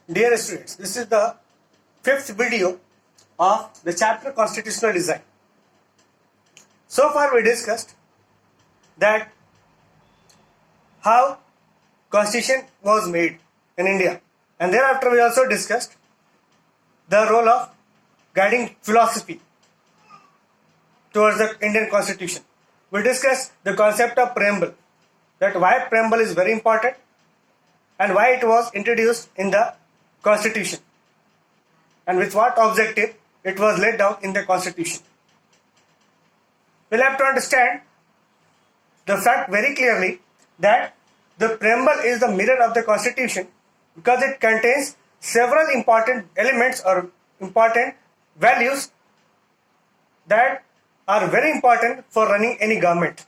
Dear students, this is the fifth video of the chapter Constitutional Design. So far we discussed that how Constitution was made in India, and thereafter we also discussed the role of guiding philosophy towards the Indian Constitution. We discussed the concept of preamble, that why preamble is very important and why it was introduced in the Constitution and with what objective it was laid down in the Constitution. We'll have to understand the fact very clearly that the preamble is the mirror of the Constitution because it contains several important elements or important values that are very important for running any government.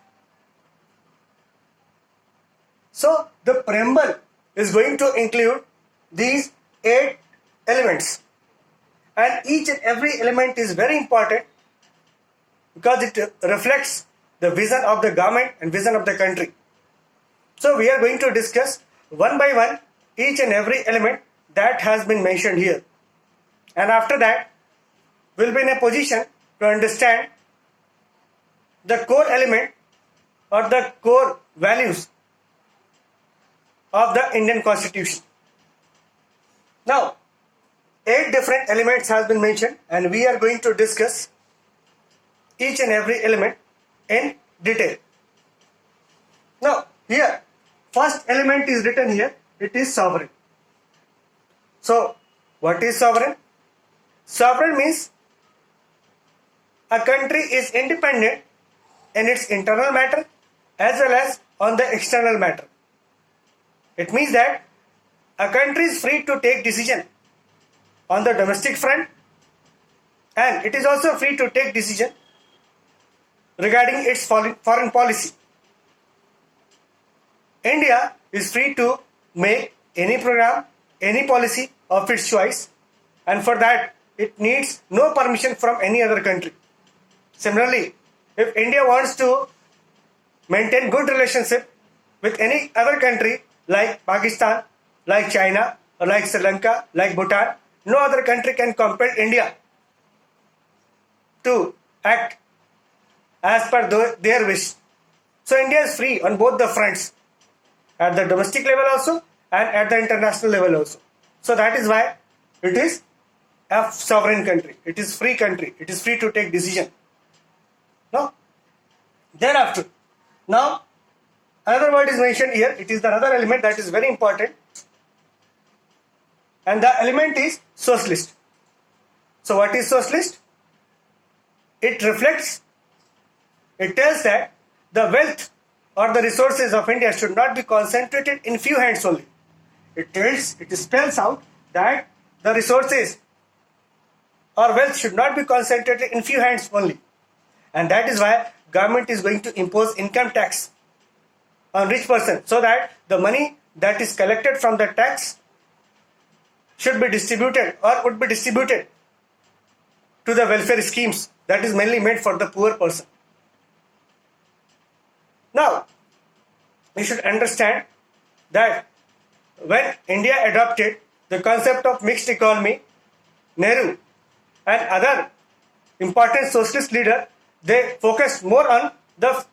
So the preamble is going to include these 8 elements, and each and every element is very important because it reflects the vision of the government and vision of the country. So we are going to discuss one by one each and every element that has been mentioned here, and after that we'll be in a position to understand the core element or the core values of the Indian Constitution. Now, 8 different elements has been mentioned, and we are going to discuss each and every element in detail. Now, here, first element is written here, it is sovereign. So, what is sovereign? Sovereign means a country is independent in its internal matter as well as on the external matter. It means that a country is free to take decision on the domestic front, and it is also free to take decision regarding its foreign policy. India is free to make any program, any policy of its choice, and for that it needs no permission from any other country. Similarly, if India wants to maintain good relationship with any other country like Pakistan, like China, or like Sri Lanka, like Bhutan, no other country can compel India to act as per their wish. So India is free on both the fronts, at the domestic level also and at the international level also. So that is why it is a sovereign country. It is free country. It is free to take decision. No? Thereafter, now another word is mentioned here. It is another element that is very important, and the element is socialist. So what is socialist? It tells that the wealth or the resources of India should not be concentrated in few hands only. It spells out that the resources or wealth should not be concentrated in few hands only. And that is why government is going to impose income tax on rich person, so that the money that is collected from the tax should be distributed or would be distributed to the welfare schemes that is mainly meant for the poor person. Now, we should understand that when India adopted the concept of mixed economy, Nehru and other important socialist leaders, they focused more on the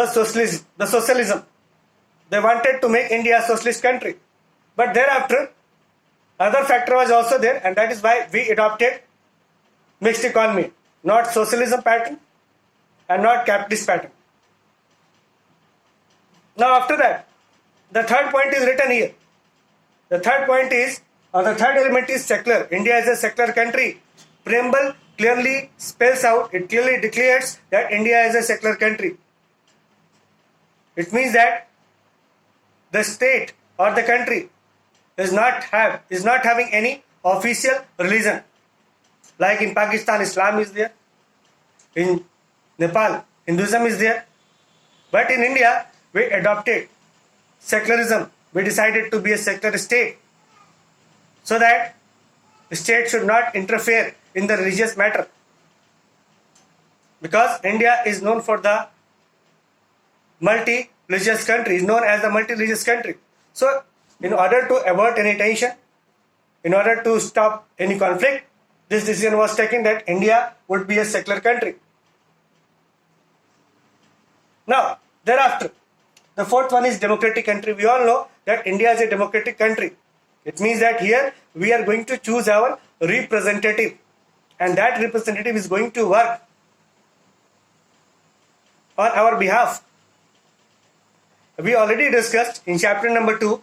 socialism. They wanted to make India a socialist country. But thereafter, other factor was also there, and that is why we adopted mixed economy, not socialism pattern and not capitalist pattern. Now after that, the third point is written here. The third point is, or the third element is secular. India is a secular country. Preamble clearly spells out, it clearly declares that India is a secular country. It means that the state or the country is not having any official religion. Like in Pakistan, Islam is there. In Nepal, Hinduism is there. But in India, we adopted secularism. We decided to be a secular state, so that the state should not interfere in the religious matter. Because India is known for the multi-religious country, is known as the multi-religious country. So in order to avert any tension, in order to stop any conflict, this decision was taken that India would be a secular country. Now, thereafter, the fourth one is democratic country. We all know that India is a democratic country. It means that here we are going to choose our representative, and that representative is going to work on our behalf. We already discussed in chapter number 2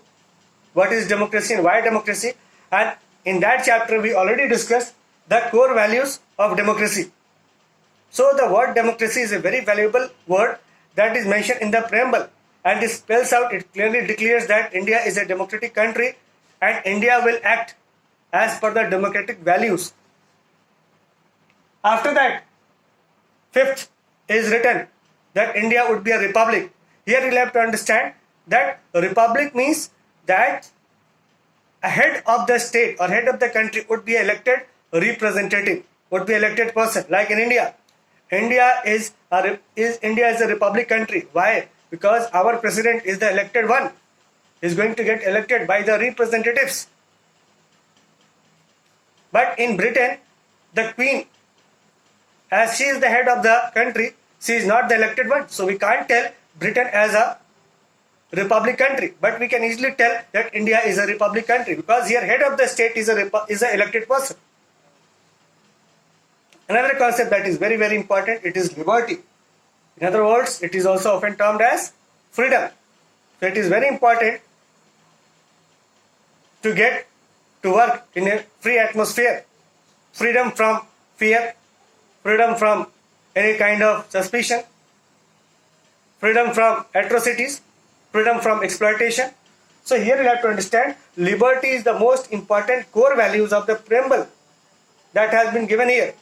what is democracy and why democracy, and in that chapter we already discussed the core values of democracy. So the word democracy is a very valuable word that is mentioned in the preamble, and it spells out, it clearly declares that India is a democratic country and India will act as per the democratic values. After that, fifth is written that India would be a republic. Here you'll have to understand that a republic means that a head of the state or head of the country would be elected representative, would be elected person. Like in India, India is a republic country. Why? Because our president is the elected one. He is going to get elected by the representatives. But in Britain, the Queen, as she is the head of the country, she is not the elected one. So we can't tell Britain as a republic country, but we can easily tell that India is a republic country because here head of the state is an elected person. Another concept that is very, very important, it is liberty. In other words, it is also often termed as freedom. So it is very important to get to work in a free atmosphere. Freedom from fear, freedom from any kind of suspicion, freedom from atrocities, freedom from exploitation. So here you have to understand liberty is the most important core values of the preamble that has been given here.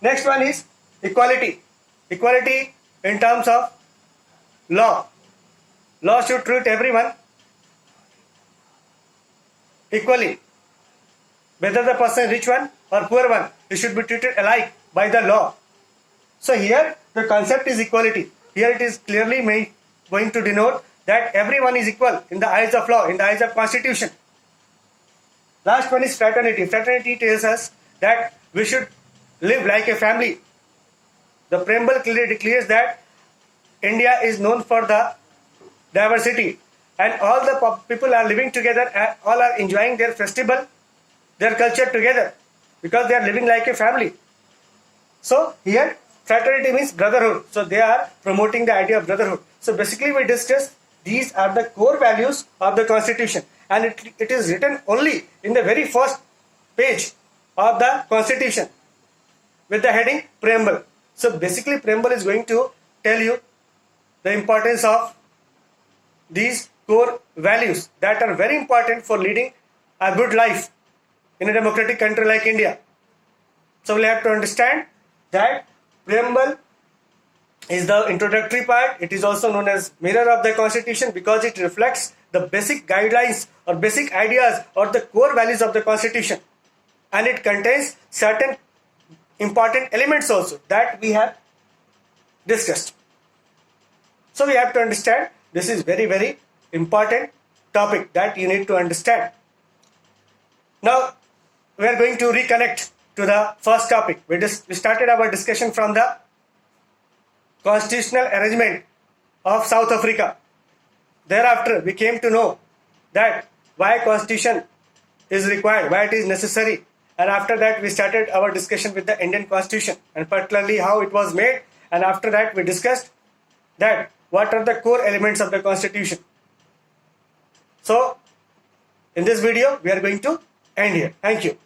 Next one is equality. Equality in terms of law. Law should treat everyone equally. Whether the person is rich one or poor one, he should be treated alike by the law. So here the concept is equality. Here it is clearly going to denote that everyone is equal in the eyes of law, in the eyes of constitution. Last one is fraternity. Fraternity tells us that we should live like a family. The preamble clearly declares that India is known for the diversity and all the people are living together and all are enjoying their festival, their culture together because they are living like a family. So here fraternity means brotherhood. So they are promoting the idea of brotherhood. So basically we discussed these are the core values of the constitution, and it is written only in the very first page of the constitution with the heading preamble. So basically preamble is going to tell you the importance of these core values that are very important for leading a good life in a democratic country like India. So we'll have to understand that preamble is the introductory part. It is also known as mirror of the constitution because it reflects the basic guidelines or basic ideas or the core values of the constitution, and it contains certain important elements also that we have discussed. So we have to understand this is very, very important topic that you need to understand. Now we are going to reconnect to the first topic. We started our discussion from the constitutional arrangement of South Africa. Thereafter we came to know that why constitution is required, why it is necessary, and after that we started our discussion with the Indian constitution and particularly how it was made, and after that we discussed that what are the core elements of the constitution. So in this video we are going to end here. Thank you.